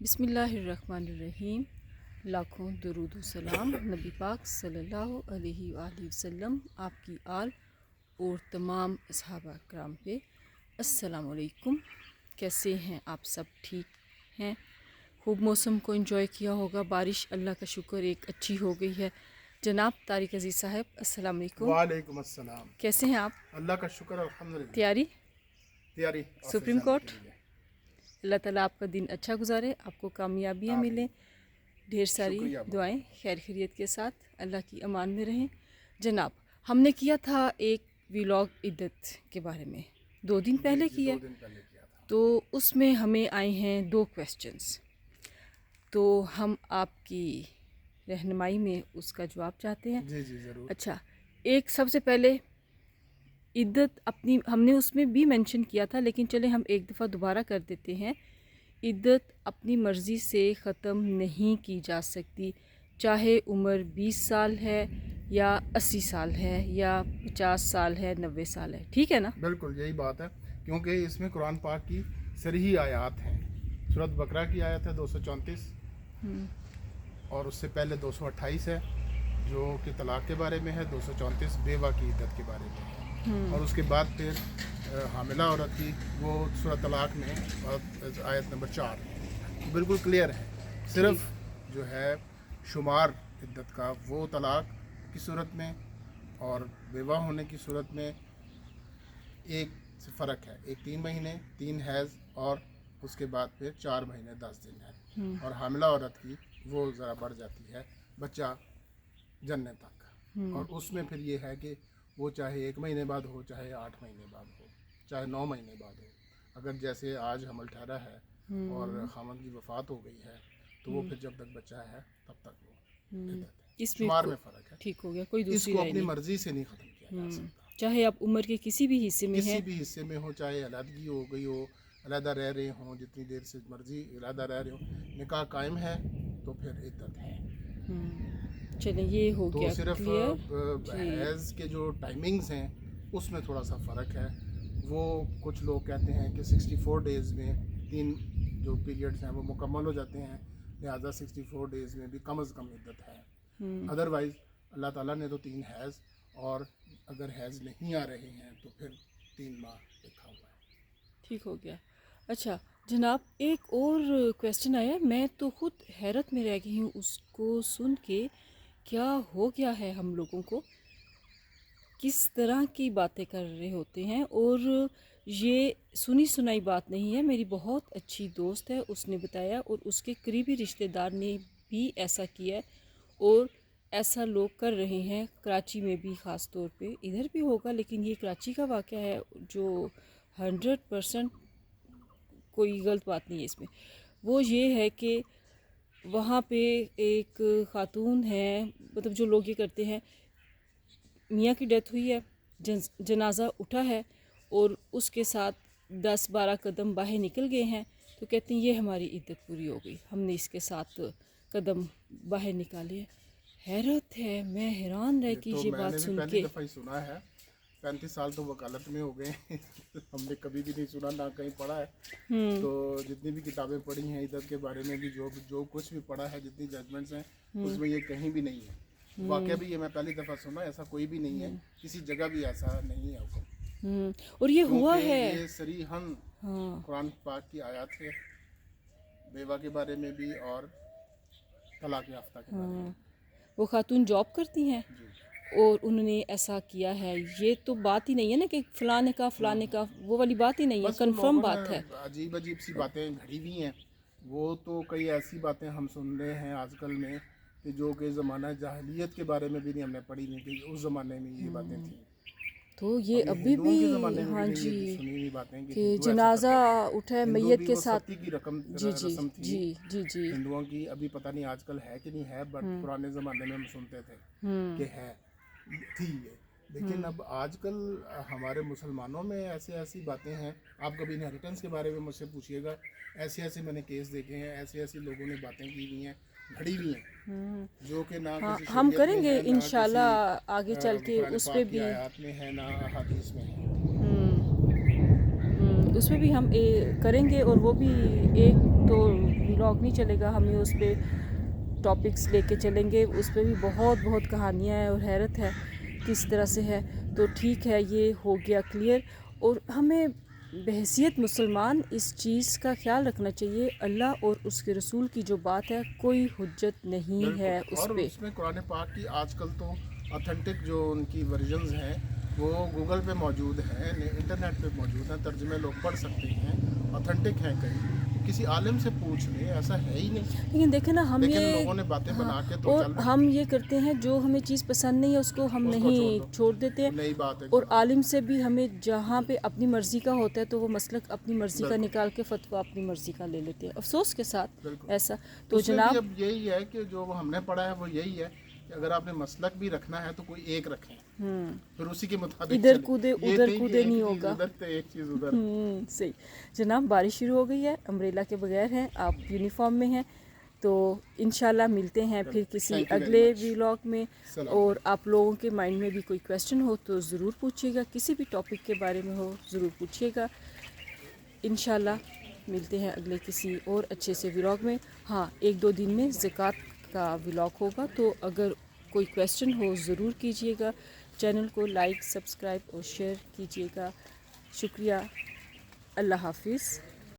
بسم اللہ الرحمن الرحیم۔ لاکھوں درود و سلام نبی پاک صلی اللہ علیہ وآلہ وسلم، آپ کی آل اور تمام اصحابہ کرام پہ۔ السلام علیکم، کیسے ہیں آپ سب؟ ٹھیک ہیں؟ خوب موسم کو انجوائے کیا ہوگا، بارش اللہ کا شکر ایک اچھی ہو گئی ہے۔ جناب طارق عزیز صاحب السلام علیکم۔ وعلیکم السلام۔ کیسے ہیں آپ؟ اللہ کا شکر الحمدللہ۔ تیاری سپریم کورٹ؟ اللہ تعالیٰ آپ کا دن اچھا گزارے، آپ کو کامیابیاں ملیں، ڈھیر ساری دعائیں خیر خیریت کے ساتھ اللہ کی امان میں رہیں۔ جناب، ہم نے کیا تھا ایک ویلاگ عدت کے بارے میں 2 دن پہلے کیا، تو اس میں ہمیں آئے ہیں 2 کویسچنس، تو ہم آپ کی رہنمائی میں اس کا جواب چاہتے ہیں۔ جی ضرور۔ اچھا، ایک سب سے پہلے عدت اپنی ہم نے اس میں بھی مینشن کیا تھا، لیکن چلے ہم ایک دفعہ دوبارہ کر دیتے ہیں۔ عدت اپنی مرضی سے ختم نہیں کی جا سکتی، چاہے عمر 20 سال ہے یا 80 سال ہے یا 50 سال ہے، 90 سال ہے، ٹھیک ہے نا؟ بالکل یہی بات ہے، کیونکہ اس میں قرآن پاک کی صریحی آیات ہیں۔ سورۃ بقرہ کی آیت ہے 234 اور اس سے پہلے 228 ہے جو کہ طلاق کے بارے میں ہے، 234 بیوہ کی عدت کے بارے میں ہے، اور اس کے بعد پھر حاملہ عورت کی وہ سورۃ طلاق میں آیت نمبر 4 بالکل کلیئر ہے۔ صرف جو ہے شمار عدت کا وہ طلاق کی صورت میں اور بیوہ ہونے کی صورت میں ایک سے فرق ہے، ایک 3 مہینے 3 حیض اور اس کے بعد پھر 4 مہینے 10 دن ہے، اور حاملہ عورت کی وہ ذرا بڑھ جاتی ہے بچہ جننے تک، اور اس میں پھر یہ ہے کہ وہ چاہے 1 مہینے بعد ہو، چاہے 8 مہینے بعد ہو، چاہے 9 مہینے بعد ہو، اگر جیسے آج حمل ٹھہرا ہے اور خاوند کی وفات ہو گئی ہے تو وہ پھر جب تک بچہ ہے تب تک وہ عدت ہے۔ شمار میں فرق ہے، ٹھیک ہو گیا، کوئی اس دوسری کو رائے اپنی نہیں، مرضی سے نہیں ختم کیا جا سکتا، چاہے آپ عمر کے کسی بھی حصے میں ہیں، کسی بھی حصے میں ہو، چاہے علیحدگی ہو گئی ہو، علیحدہ رہ رہے ہوں، جتنی دیر سے مرضی علیحدہ رہ رہے ہوں، نکاح قائم ہے تو پھر عدت ہے۔ چلیں یہ ہو تو گیا صرف کلیئر۔ حیض کے جو ٹائمنگز ہیں اس میں تھوڑا سا فرق ہے، وہ کچھ لوگ کہتے ہیں کہ 64 ڈیز میں 3 جو پیریڈز ہیں وہ مکمل ہو جاتے ہیں، لہٰذا 64 ڈیز میں بھی کم از کم عدت ہے۔ ادروائز اللہ تعالیٰ نے تو 3 حیض، اور اگر حیض نہیں آ رہے ہیں تو پھر 3 ماہ لکھا ہوا ہے۔ ٹھیک ہو گیا۔ اچھا جناب، ایک اور کویسچن آیا، میں تو خود حیرت میں رہ گئی ہوں اس کو سن کے، کیا ہو گیا ہے ہم لوگوں کو، کس طرح کی باتیں کر رہے ہوتے ہیں، اور یہ سنی سنائی بات نہیں ہے، میری بہت اچھی دوست ہے، اس نے بتایا، اور اس کے قریبی رشتہ دار نے بھی ایسا کیا ہے، اور ایسا لوگ کر رہے ہیں کراچی میں بھی، خاص طور پہ ادھر بھی ہوگا، لیکن یہ کراچی کا واقعہ ہے جو 100% کوئی غلط بات نہیں ہے اس میں۔ وہ یہ ہے کہ وہاں پہ ایک خاتون ہے، مطلب جو لوگ یہ کرتے ہیں، میاں کی ڈیتھ ہوئی ہے، جنازہ اٹھا ہے اور اس کے ساتھ 10-12 قدم باہر نکل گئے ہیں، تو کہتے ہیں یہ ہماری عدت پوری ہو گئی، ہم نے اس کے ساتھ قدم باہر نکالے ہیں۔ حیرت ہے، میں حیران رہ کہ یہ بات سن میں نے بھی کے، پہلی دفعہ ہی سنا ہے، 35 سال تو وکالت میں ہو گئے ہیں، ہم نے کبھی بھی نہیں سنا، نہ کہیں پڑھا ہے، تو جتنی بھی کتابیں پڑھی ہیں عدت کے بارے میں بھی، جو کچھ بھی پڑھا ہے، جتنی ججمنٹس ہیں اس میں یہ کہیں بھی نہیں ہے، واقعہ بھی یہ میں پہلی دفعہ سنا، ایسا کوئی بھی نہیں ہے، کسی جگہ بھی ایسا نہیں ہے حکم، اور یہ ہوا ہے، یہ صریحاً قرآن پاک کی آیات ہے، بیوہ کے بارے میں بھی اور طلاق یافتہ کے بارے میں۔ وہ خاتون جاب کرتی ہیں اور انہوں نے ایسا کیا ہے، یہ تو بات ہی نہیں ہے نا کہ فلاں نے کہا، وہ والی بات ہی نہیں ہے، کنفرم بات ہے۔ عجیب سی باتیں گھڑی ہوئی ہیں، وہ تو کئی ایسی باتیں ہم سن رہے ہیں آج کل میں کہ جو کہ زمانہ جاہلیت کے بارے میں بھی نہیں ہم نے پڑھی نہیں، کہ اس زمانے میں یہ باتیں تھیں، تو یہ ابھی بھی، ہاں جی، کہ جنازہ اٹھا ہے میت کے ساتھ، کی رقم رسم تھی ہندوؤں کی، ابھی پتہ نہیں آج کل ہے کہ نہیں ہے، بٹ پرانے زمانے میں ہم سنتے تھے کہ ہے، تھی یہ، لیکن اب آج کل ہمارے مسلمانوں میں ایسی باتیں ہیں، آپ کبھی انہیریٹنس کے بارے میں مجھ سے پوچھیے گا، ایسے میں نے کیس دیکھے ہیں، ایسے لوگوں نے باتیں کی ہوئی ہیں، گھڑی ہوئی ہیں، جو کہ نہ کسی ہم شریعت کریں گے میں ہے، نہ انشاءاللہ آگے چل کے قرآن اس پہ پاک کی بھی، آیات میں ہے، نہ احادیث میں ہے۔ اس پہ بھی ہم کریں گے، اور وہ بھی ایک تو ولاگ نہیں چلے گا, ہمیں اس پہ ٹاپکس لے کے چلیں گے, اس پہ بھی بہت کہانیاں ہیں اور حیرت ہے کس طرح سے ہے. تو ٹھیک ہے, یہ ہو گیا کلیئر. اور ہمیں بحیثیت مسلمان اس چیز کا خیال رکھنا چاہیے, اللہ اور اس کے رسول کی جو بات ہے کوئی حجت نہیں ہے بالکل. اس اور پہ. اس میں قرآن پاک کی آج کل تو اتھینٹک جو ان کی ورژنز ہیں وہ گوگل پہ موجود ہیں, انٹرنیٹ پہ موجود ہیں, ترجمے لوگ پڑھ سکتے ہیں, اتھینٹک ہیں. کہیں کسی عالم سے پوچھ لیں, ایسا ہے ہی نہیں. لیکن دیکھیں نا, ہم لیکن یہ لوگوں نے باتیں ہاں, بنا کے تو اور چل رہے ہم یہ کرتے ہیں جو ہمیں چیز پسند نہیں ہے اس کو ہم اس کو چھوڑ دو, نہیں چھوڑ دیتے ہیں. نئی بات ہے. اور عالم سے بھی ہمیں جہاں پہ اپنی مرضی کا ہوتا ہے تو وہ مسلک اپنی مرضی کا بالکل. نکال کے فتویٰ اپنی مرضی کا لے لیتے ہیں, افسوس کے ساتھ بالکل. ایسا. تو اس میں جناب بھی اب یہی ہے کہ جو ہم نے پڑھا ہے وہ یہی ہے کہ اگر آپ نے مسلک بھی رکھنا ہے تو کوئی ایک رکھیں, پھر اسی کے مطابق ادھر چلیں. کودے یہ ادھر نہیں کہ کودے ایک نہیں چیز ہوگا. ادھر تو ایک چیز ادھر. صحیح. جناب بارش شروع ہو گئی ہے, امبریلا کے بغیر ہیں, آپ یونیفارم میں ہیں, تو انشاءاللہ ملتے ہیں پھر کسی Thank you very اگلے much. ولاگ میں. السلام اور آپ لوگوں کے مائنڈ میں بھی کوئی کویسچن ہو تو ضرور پوچھیے گا, کسی بھی ٹاپک کے بارے میں ہو ضرور پوچھیے گا. انشاءاللہ ملتے ہیں اگلے کسی اور اچھے سے ولاگ میں. ہاں, 1-2 دن میں زکوٰۃ کا ولاگ ہوگا, تو اگر کوئی کویسچن ہو ضرور کیجیے گا. چینل کو لائک, سبسکرائب اور شیئر کیجیے گا. شکریہ. اللہ حافظ.